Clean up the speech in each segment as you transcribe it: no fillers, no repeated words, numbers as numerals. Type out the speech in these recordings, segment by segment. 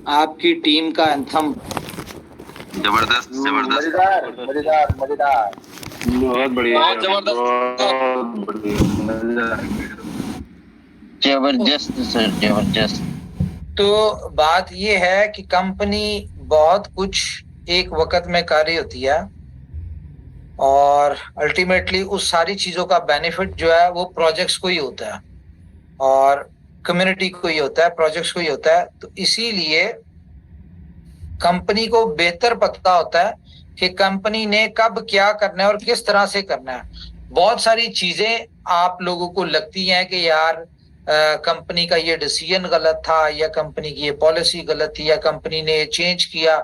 आपकी टीम का एंथम। जबरदस्त जबरदस्त मजेदार मजेदार मजेदार। बहुत बढ़िया, बहुत जबरदस्त। बहुत बढ़िया, मजा आ गया। जबरदस्त सर, जबरदस्त। तो बात ये है कि कंपनी बहुत कुछ एक वक्त में कर रही होती है और अल्टीमेटली उस सारी चीजों का बेनिफिट जो है वो प्रोजेक्ट्स को ही होता है और कम्युनिटी को ही होता है, प्रोजेक्ट्स को ही होता है। तो इसीलिए कंपनी को बेहतर पता होता है कि कंपनी ने कब क्या करना है और किस तरह से करना है। बहुत सारी चीजें आप लोगों को लगती हैं कि यार कंपनी का ये डिसीजन गलत था या कंपनी की ये पॉलिसी गलत थी या कंपनी ने चेंज किया,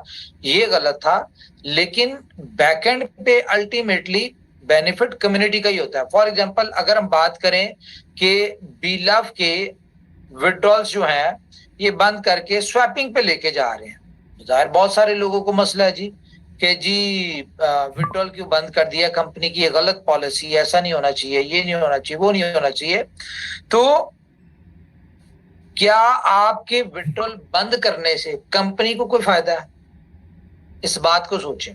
ये गलत था, लेकिन बैकएंड पे अल्टीमेटली बेनिफिट कम्युनिटी का ही होता है। फॉर एग्जांपल अगर हम बात करें कि बीलव के विड्रॉल्स जो हैं ये बंद करके स्वैपिंग पे लेके जा रहे हैं, जाहिर बहुत सारे लोगों को मसला है जी कि जी विड्रॉल क्यों बंद कर दिया, कंपनी की ये गलत पॉलिसी, ऐसा नहीं होना चाहिए, ये नहीं होना चाहिए, वो नहीं होना चाहिए। तो क्या आपके विड्रॉल बंद करने से कंपनी को कोई फायदा है? इस बात को सोचें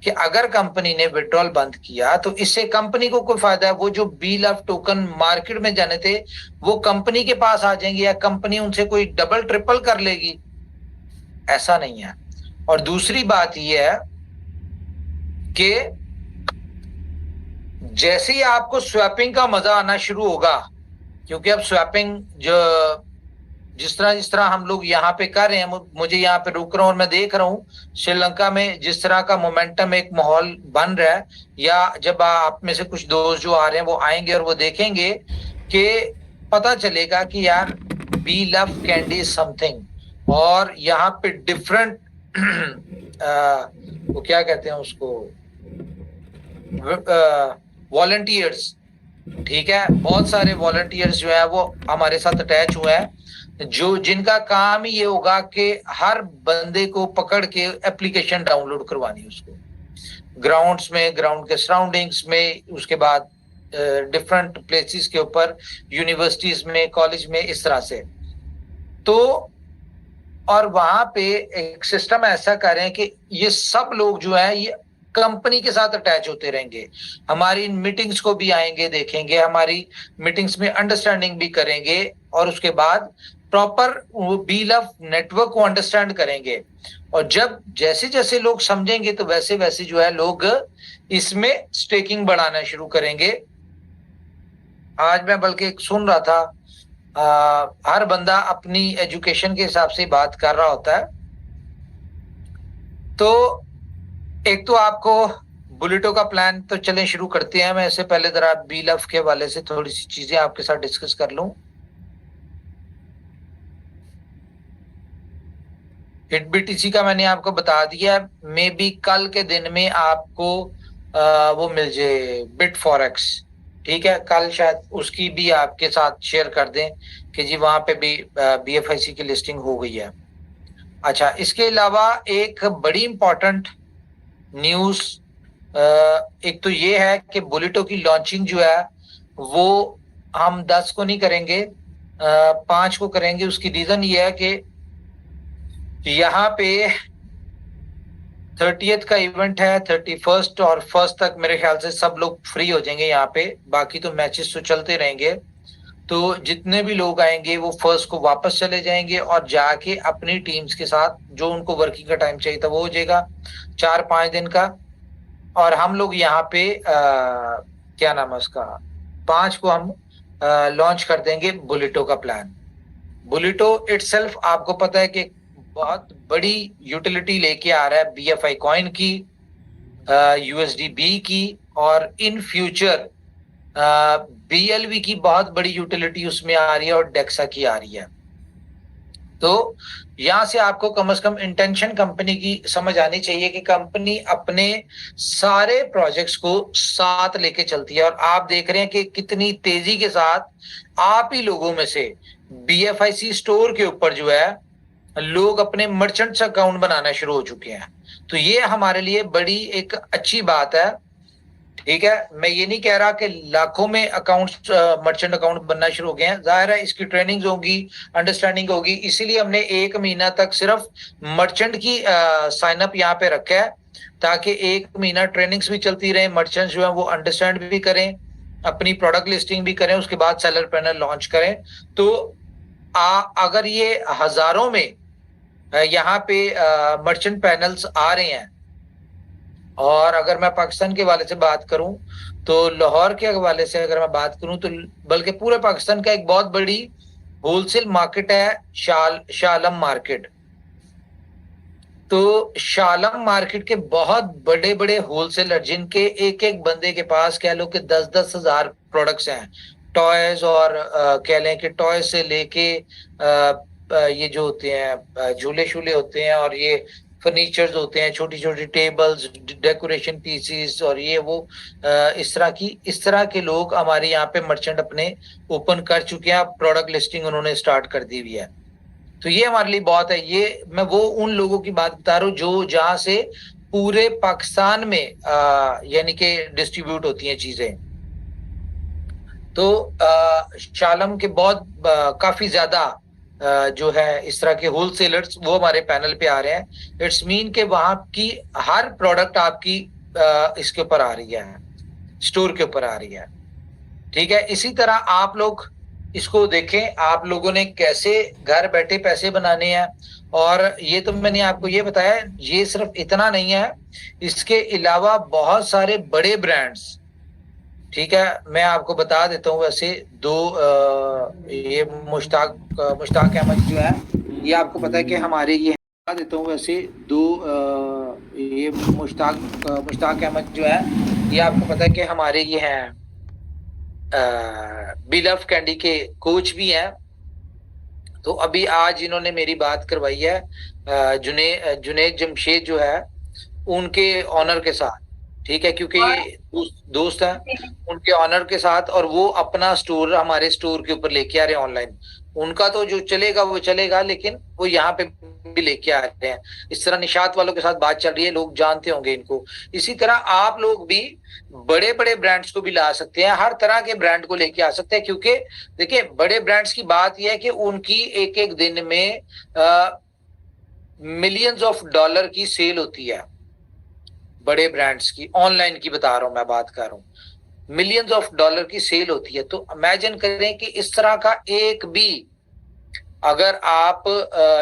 कि अगर कंपनी ने विड्रॉल बंद किया तो इससे कंपनी को कोई फायदा है? वो जो बीलव टोकन मार्केट में जाने थे वो कंपनी के पास आ जाएंगे या कंपनी उनसे कोई डबल ट्रिपल कर लेगी? ऐसा नहीं है। और दूसरी बात यह है कि जैसे ही आपको स्वैपिंग का मजा आना शुरू होगा, क्योंकि अब स्वैपिंग जो जिस तरह हम लोग यहाँ पे कर रहे हैं, मुझे यहाँ पे रुक रहा हूँ और मैं देख रहा हूँ श्रीलंका में जिस तरह का मोमेंटम एक माहौल बन रहा है, या जब आप में से कुछ दोस्त जो आ रहे हैं वो आएंगे और वो देखेंगे कि पता चलेगा कि यार बी लव कैंडी समथिंग। और यहाँ पे डिफरेंट वो क्या कहते हैं उसको, वॉलंटियर्स, ठीक है, बहुत सारे वॉलंटियर्स जो है वो हमारे साथ अटैच हुए हैं, जो जिनका काम ही ये होगा कि हर बंदे को पकड़ के एप्लीकेशन डाउनलोड करवानी है उसको, ग्राउंड्स में, ग्राउंड के सराउंडिंग्स में, उसके बाद डिफरेंट प्लेसेस के ऊपर, यूनिवर्सिटीज में, कॉलेज में, इस तरह से। तो और वहां पे एक सिस्टम ऐसा करें कि ये सब लोग जो है ये कंपनी के साथ अटैच होते रहेंगे, हमारी मीटिंग्स को भी आएंगे, देखेंगे, हमारी मीटिंग्स में अंडरस्टैंडिंग भी करेंगे और उसके बाद प्रॉपर बीलव नेटवर्क को अंडरस्टैंड करेंगे। और जब जैसे जैसे लोग समझेंगे तो वैसे वैसे जो है लोग इसमें स्टेकिंग बढ़ाना शुरू करेंगे। आज मैं बल्कि सुन रहा था, हर बंदा अपनी एजुकेशन के हिसाब से बात कर रहा होता है। तो एक तो आपको बुलेटो का प्लान तो चलें शुरू करते हैं। मैं इससे पहले जरा बीलव के हवाले से थोड़ी सी चीजें आपके साथ डिस्कस कर लूं। हिटबीटीसी का मैंने आपको बता दिया, मे बी कल के दिन में आपको वो मिल जाए बिट फॉरेक्स, ठीक है, कल शायद उसकी भी आपके साथ शेयर कर दें कि जी वहां पे भी BFIC की लिस्टिंग हो गई है। अच्छा, इसके अलावा एक बड़ी इंपॉर्टेंट न्यूज एक तो ये है कि बुलेटो की लॉन्चिंग जो है वो हम 10 को नहीं करेंगे, 5 को करेंगे। उसकी रीजन ये है कि यहाँ पे 30th का इवेंट है, 31st और 1st तक मेरे ख्याल से सब लोग फ्री हो जाएंगे यहाँ पे, बाकी तो मैचेस तो चलते रहेंगे। तो जितने भी लोग आएंगे वो 1st को वापस चले जाएंगे और जाके अपनी टीम्स के साथ जो उनको वर्किंग का टाइम चाहिए था वो हो जाएगा 4-5 दिन का। और हम लोग यहाँ पे क्या नाम है उसका, 5 को हम लॉन्च कर देंगे बुलेटो का प्लान। बुलेटो इटसेल्फ आपको पता है कि बहुत बड़ी यूटिलिटी लेके आ रहा है BFI कॉइन की, USDB की, और इन फ्यूचर BLV की बहुत बड़ी यूटिलिटी उसमें आ रही है और डेक्सा की आ रही है। तो यहां से आपको कम से कम इंटेंशन कंपनी की समझ आनी चाहिए कि कंपनी अपने सारे प्रोजेक्ट्स को साथ लेके चलती है। और आप देख रहे हैं कि कितनी तेजी के साथ आप ही लोगों में से BFIC स्टोर के ऊपर जो है लोग अपने मर्चेंट्स अकाउंट बनाना शुरू हो चुके हैं। तो ये हमारे लिए बड़ी एक अच्छी बात है ठीक है, मैं ये नहीं कह रहा कि लाखों में अकाउंट्स मर्चेंट अकाउंट बनना शुरू हो गए हैं, जाहिर है इसकी ट्रेनिंग होगी, अंडरस्टैंडिंग होगी, इसीलिए हमने 1 महीना तक सिर्फ मर्चेंट की साइन अप यहाँ पे रखा है, ताकि 1 महीना ट्रेनिंग्स भी चलती रहे, मर्चेंट्स जो है वो अंडरस्टैंड भी करें, अपनी प्रोडक्ट लिस्टिंग भी करें, उसके बाद सेलर पैनल लॉन्च करें। तो अगर ये हजारों में यहाँ पे मर्चेंट पैनल्स आ रहे हैं, और अगर मैं पाकिस्तान के हवाले से बात करूं तो लाहौर के हवाले से अगर मैं बात करूं तो बल्कि पूरे पाकिस्तान का एक बहुत बड़ी होलसेल मार्केट है शालम मार्केट। तो शालम मार्केट के बहुत बड़े बड़े होलसेलर, जिनके एक एक बंदे के पास कह लो कि 10-10 हजार प्रोडक्ट्स हैं, टॉयज, और कह लें कि टॉय से लेके ये जो होते हैं झूले शूले होते हैं, और ये फर्नीचर्स होते हैं, छोटी छोटी टेबल्स, डेकोरेशन पीसीस, और ये वो इस तरह के लोग हमारे यहाँ पे मर्चेंट अपने ओपन कर चुके हैं, प्रोडक्ट लिस्टिंग उन्होंने स्टार्ट कर दी हुई है। तो ये हमारे लिए बहुत है। ये मैं वो उन लोगों की बात बता रहा हूँ जो जहाँ से पूरे पाकिस्तान में यानी कि डिस्ट्रीब्यूट होती हैं चीजें। तो शालम के बहुत काफी ज्यादा जो है इस तरह के होलसेलर्स वो हमारे पैनल पे आ रहे हैं। इट्स मीन के वहां की हर प्रोडक्ट आपकी इसके ऊपर आ रही है, स्टोर के ऊपर आ रही है। ठीक है, इसी तरह आप लोग इसको देखें, आप लोगों ने कैसे घर बैठे पैसे बनाने हैं। और ये तो मैंने आपको ये बताया, ये सिर्फ इतना नहीं है, इसके अलावा बहुत सारे बड़े ब्रांड्स, ठीक है, मैं आपको बता देता हूँ। वैसे ये मुश्ताक अहमद जो है, ये आपको पता है कि हमारे ये बता देता हूँ। वैसे ये मुश्ताक अहमद जो है, ये आपको पता है कि हमारे ये हैं बिलफ कैंडी के कोच भी हैं। तो अभी आज इन्होंने मेरी बात करवाई है जुनेद जमशेद जो है उनके ऑनर के साथ, ठीक है, क्योंकि ये दोस्त हैं उनके ऑनर के साथ, और वो अपना स्टोर हमारे स्टोर के ऊपर लेके आ रहे हैं ऑनलाइन। उनका तो जो चलेगा वो चलेगा, लेकिन वो यहाँ पे भी लेके आ रहे हैं। इस तरह निशात वालों के साथ बात चल रही है, लोग जानते होंगे इनको। इसी तरह आप लोग भी बड़े बड़े ब्रांड्स को भी ला सकते हैं, हर तरह के ब्रांड को लेके आ सकते हैं। क्योंकि देखिए, बड़े ब्रांड्स की बात यह है कि उनकी एक एक दिन में मिलियंस ऑफ डॉलर की सेल होती है। बड़े ब्रांड्स की, ऑनलाइन की बता रहा हूं, मैं बात कर रहा हूं, मिलियंस ऑफ डॉलर की सेल होती है। तो इमेजिन करें कि इस तरह का एक भी अगर आप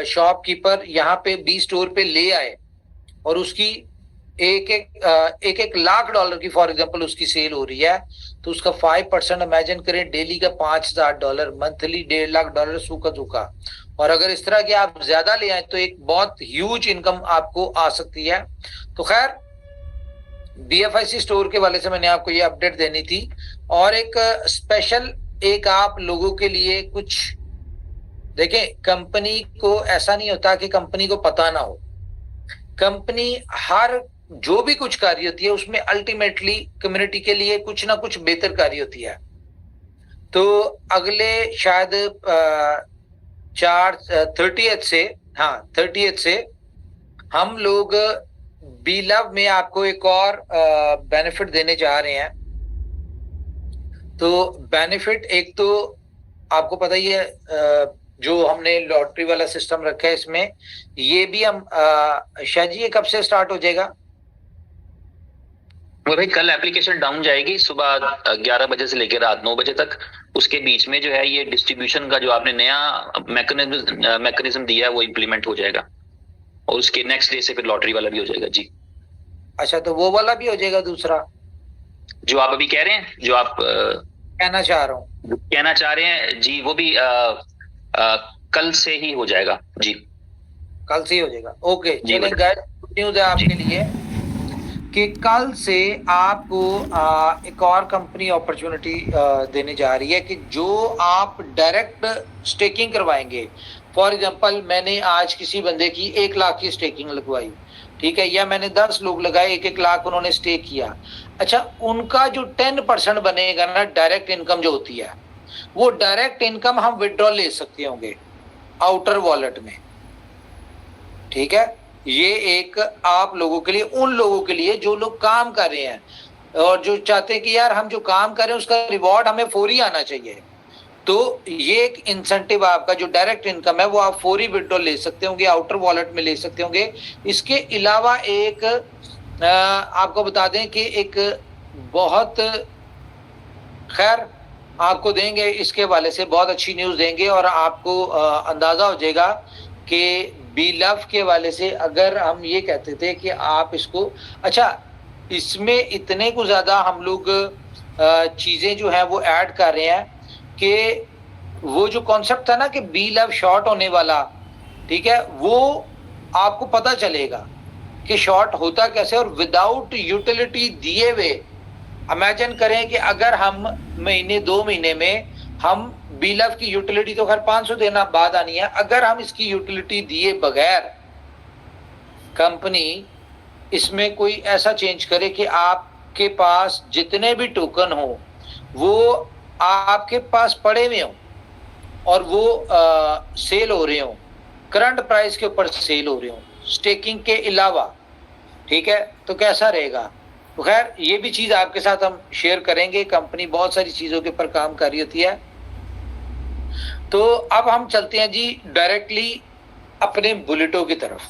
शॉपकीपर यहाँ पे बी स्टोर पे ले आए और उसकी एक लाख डॉलर की फॉर एग्जांपल उसकी सेल हो रही है, तो उसका 5% इमेजिन करें, डेली का $5,000, मंथली $1.5 लाख सूखा सूखा। और अगर इस तरह के आप ज्यादा ले आए तो एक बहुत ह्यूज इनकम आपको आ सकती है। तो खैर, BFIC स्टोर के वाले से मैंने आपको ये अपडेट देनी थी। और एक स्पेशल एक आप लोगों के लिए कुछ देखें, कंपनी को ऐसा नहीं होता कि कंपनी को पता ना हो। कंपनी हर जो भी कुछ कार्य होती है उसमें अल्टीमेटली कम्युनिटी के लिए कुछ ना कुछ बेहतर कार्य होती है। तो अगले शायद 30th से हम लोग बी लव में आपको एक और बेनिफिट देने जा रहे हैं। तो बेनिफिट एक तो आपको पता ही है, जो हमने लॉटरी वाला सिस्टम रखा है, इसमें ये भी हम शायद ये कब से स्टार्ट हो जाएगा? वो भाई कल एप्लीकेशन डाउन जाएगी सुबह 11 बजे से लेकर रात 9 बजे तक। उसके बीच में जो है ये डिस्ट्रीब्यूशन का जो आपने नया मैकेनिज्म दिया है वो इम्प्लीमेंट हो जाएगा, और उसके नेक्स्ट डे से फिर लॉटरी वाला भी हो जाएगा जी। अच्छा, तो वो वाला भी हो जाएगा दूसरा जो आप अभी कह रहे हैं, जो आप कहना चाह रहे हैं जी, वो भी कल से ही हो जाएगा जी। कल से ही हो जाएगा, ओके। चलिए गाइस, गुड न्यूज है आपके लिए कि कल से आपको एक और कंपनी अपॉर्चुनिटी देने जा रही है कि जो आप डायरेक्ट स्टेकिंग करवाएंगे। फॉर एग्जांपल, मैंने आज किसी बंदे की 1 लाख की स्टेकिंग लगवाई, ठीक है, या मैंने 10 लोग लगाए, 1-1 लाख उन्होंने स्टेक किया। अच्छा, उनका जो 10% बनेगा ना डायरेक्ट इनकम जो होती है, वो डायरेक्ट इनकम हम विड्रॉ ले सकते होंगे आउटर वॉलेट में, ठीक है। ये एक आप लोगों के लिए, उन लोगों के लिए जो लोग काम कर रहे हैं। और जो चाहते हैं कि यार हम जो काम करें उसका रिवॉर्ड हमें फौरी आना चाहिए, तो ये एक इंसेंटिव आपका जो डायरेक्ट इनकम है वो आप फौरी विड्रॉल ले सकते होंगे, आउटर वॉलेट में ले सकते होंगे। इसके अलावा एक आपको बता दें कि एक बहुत खैर आपको देंगे, इसके हवाले से बहुत अच्छी न्यूज़ देंगे और आपको अंदाज़ा हो जाएगा कि बीलव के हवाले से अगर हम ये कहते थे कि आप इसको, अच्छा इसमें इतने को ज़्यादा हम लोग चीज़ें जो हैं वो ऐड कर रहे हैं कि वो जो कॉन्सेप्ट था ना कि बीलव शॉर्ट होने वाला, ठीक है, वो आपको पता चलेगा कि शॉर्ट होता कैसे और विदाउट यूटिलिटी दिए हुए। इमेजिन करें कि अगर हम महीने 2 महीने में हम बीलव की यूटिलिटी तो खैर 500 देना बाद आनी है, अगर हम इसकी यूटिलिटी दिए बगैर कंपनी इसमें कोई ऐसा चेंज करे कि आपके पास जितने भी टोकन हो वो आपके पास पड़े हुए हों और वो सेल हो रहे हों, करंट प्राइस के ऊपर सेल हो रहे हों स्टेकिंग के अलावा, ठीक है, तो कैसा रहेगा। तो खैर ये भी चीज़ आपके साथ हम शेयर करेंगे। कंपनी बहुत सारी चीज़ों के ऊपर काम कर रही होती है। तो अब हम चलते हैं जी डायरेक्टली अपने बुलेटों की तरफ।